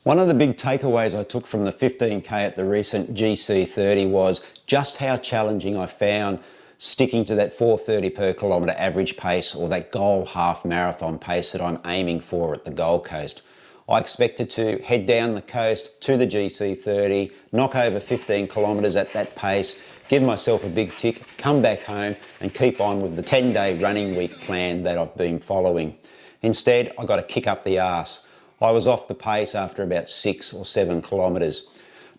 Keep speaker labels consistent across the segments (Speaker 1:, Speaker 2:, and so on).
Speaker 1: One of the big takeaways I took from the 15K at the recent GC30 was just how challenging I found sticking to that 4:30 per kilometre average pace, or that goal half marathon pace that I'm aiming for at the Gold Coast. I expected to head down the coast to the GC30, knock over 15 kilometres at that pace, give myself a big tick, come back home and keep on with the 10-day running week plan that I've been following. Instead, I got a kick up the arse. I was off the pace after about 6 or 7 kilometres.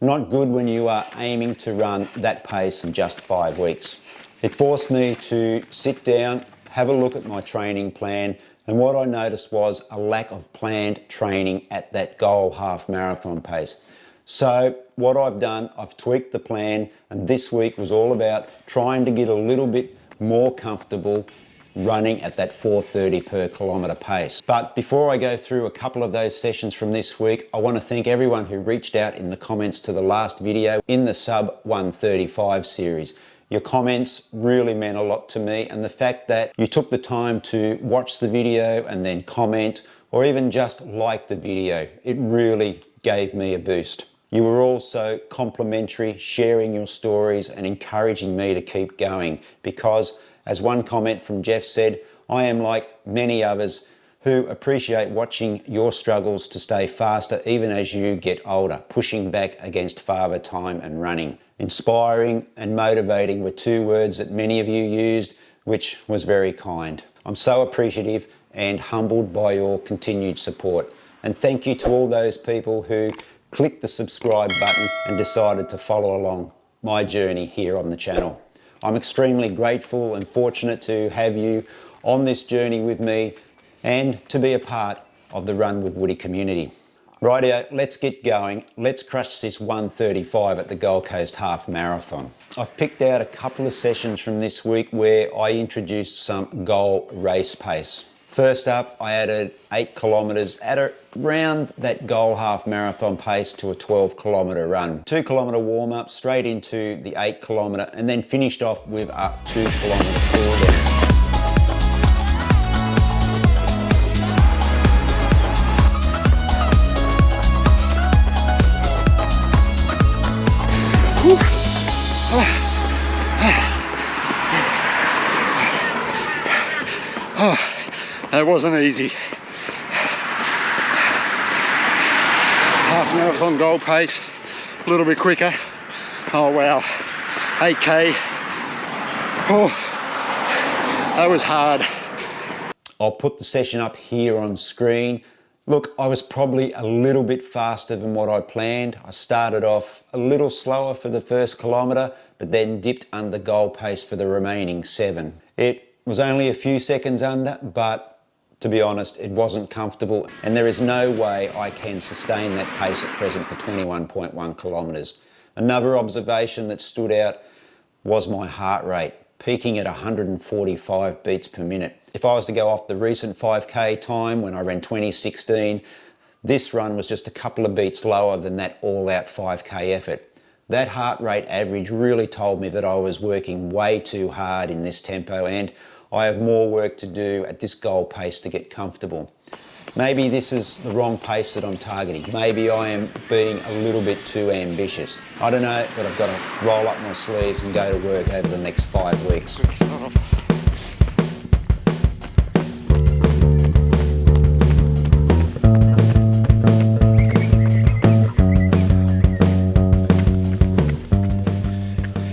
Speaker 1: Not good when you are aiming to run that pace in just 5 weeks. It forced me to sit down, have a look at my training plan, and what I noticed was a lack of planned training at that goal half marathon pace. So what I've done, I've tweaked the plan, and this week was all about trying to get a little bit more comfortable running at that 4:30 per kilometre pace. But before I go through a couple of those sessions from this week, I want to thank everyone who reached out in the comments to the last video in the sub 135 series. Your comments really meant a lot to me, and the fact that you took the time to watch the video and then comment or even just like the video, it really gave me a boost. You were also complimentary, sharing your stories and encouraging me to keep going, because as one comment from Jeff said, I am like many others who appreciate watching your struggles to stay faster even as you get older, pushing back against father time and running. Inspiring and motivating were two words that many of you used, which was very kind. I'm so appreciative and humbled by your continued support. And thank you to all those people who clicked the subscribe button and decided to follow along my journey here on the channel. I'm extremely grateful and fortunate to have you on this journey with me and to be a part of the Run with Woody community. Rightio, let's get going. Let's crush this 1:35 at the Gold Coast Half Marathon. I've picked out a couple of sessions from this week where I introduced some goal race pace. First up, I added 8 kilometres at around that goal half marathon pace to a 12-kilometre run. 2-kilometre warm-up straight into the 8-kilometre, and then finished off with a 2-kilometre cool down.
Speaker 2: That wasn't easy. Half marathon goal pace, a little bit quicker. Oh wow, 8K. Oh, that was hard.
Speaker 1: I'll put the session up here on screen. Look, I was probably a little bit faster than what I planned. I started off a little slower for the first kilometre, but then dipped under goal pace for the remaining 7. It was only a few seconds under, but to be honest, it wasn't comfortable, and there is no way I can sustain that pace at present for 21.1 kilometres. Another observation that stood out was my heart rate, peaking at 145 beats per minute. If I was to go off the recent 5K time when I ran 2016, this run was just a couple of beats lower than that all-out 5K effort. That heart rate average really told me that I was working way too hard in this tempo, and I have more work to do at this goal pace to get comfortable. Maybe this is the wrong pace that I'm targeting. Maybe I am being a little bit too ambitious. I don't know, but I've got to roll up my sleeves and go to work over the next 5 weeks.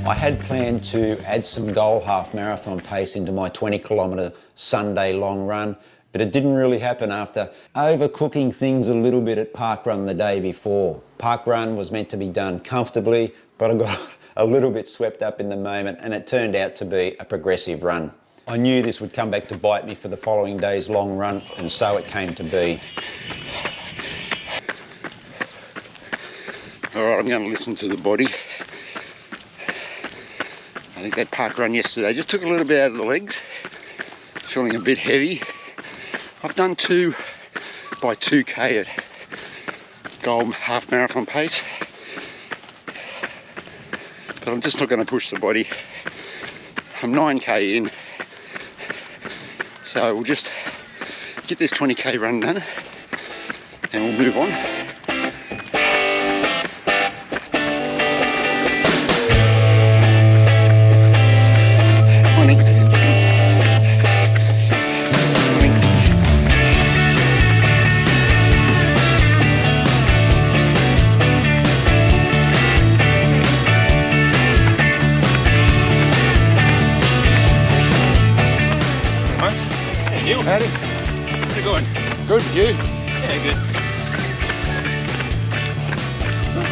Speaker 1: I had planned to add some goal half marathon pace into my 20-kilometre Sunday long run, but it didn't really happen after overcooking things a little bit at Parkrun the day before. Parkrun was meant to be done comfortably, but I got a little bit swept up in the moment, and it turned out to be a progressive run. I knew this would come back to bite me for the following day's long run, and so it came to be.
Speaker 2: All right, I'm going to listen to the body. I think that park run yesterday just took a little bit out of the legs. Feeling a bit heavy. I've done 2 by 2K at goal half marathon pace, but I'm just not going to push the body. I'm 9K in, so we'll just get this 20K run done and we'll move on.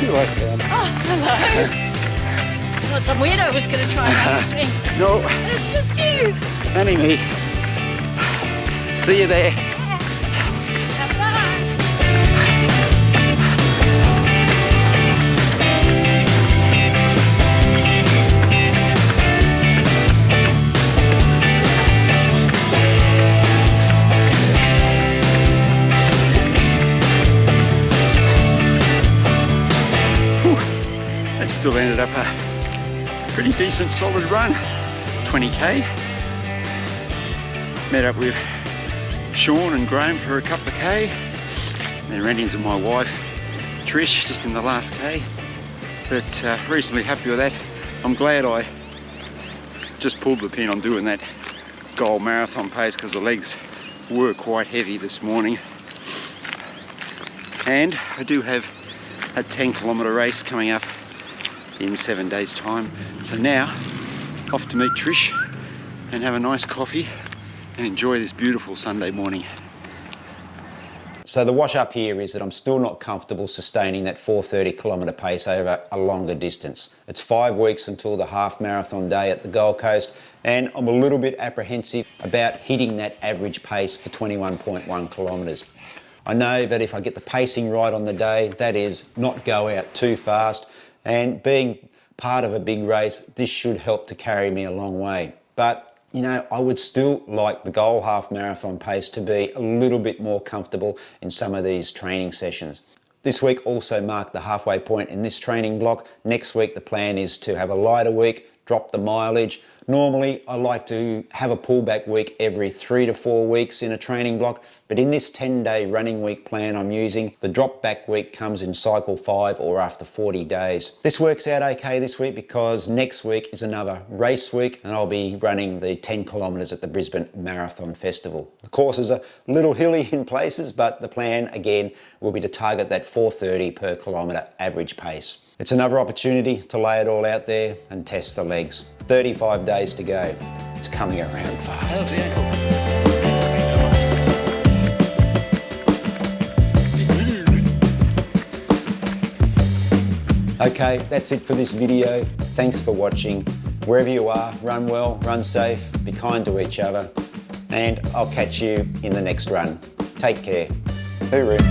Speaker 2: You like that?
Speaker 3: Oh, hello. Thought some weirdo was going to try and make me.
Speaker 2: No,
Speaker 3: It's just you.
Speaker 2: only me. See you there.
Speaker 3: Bye.
Speaker 2: That still ended up a pretty decent solid run, 20k. Met up with Sean and Graham for a couple of k, then ran into my wife Trish just in the last k, but reasonably happy with that. I'm glad I just pulled the pin on doing that goal marathon pace because the legs were quite heavy this morning, and I do have a 10-kilometre race coming up in 7 days time. So now off to meet Trish and have a nice coffee and enjoy this beautiful Sunday morning.
Speaker 1: So the wash up here is that I'm still not comfortable sustaining that 4:30 kilometre pace over a longer distance. It's 5 weeks until the half marathon day at the Gold Coast, and I'm a little bit apprehensive about hitting that average pace for 21.1 kilometres. I know that if I get the pacing right on the day, that is not go out too fast, and being part of a big race, this should help to carry me a long way. But you know, I would still like the goal half marathon pace to be a little bit more comfortable in some of these training sessions. This week also marked the halfway point in this training block. Next week the plan is to have a lighter week, drop the mileage. Normally I like to have a pullback week every 3 to 4 weeks in a training block, but in this 10-day running week plan I'm using, the drop back week comes in cycle 5 or after 40 days. This works out okay this week because next week is another race week and I'll be running the 10 kilometres at the Brisbane Marathon Festival. The course is a little hilly in places, but the plan again will be to target that 4:30 per kilometre average pace. It's another opportunity to lay it all out there and test the legs. 35 days to go. It's coming around fast. Okay, that's it for this video. Thanks for watching. Wherever you are, run well, run safe, be kind to each other, and I'll catch you in the next run. Take care. Hooroo.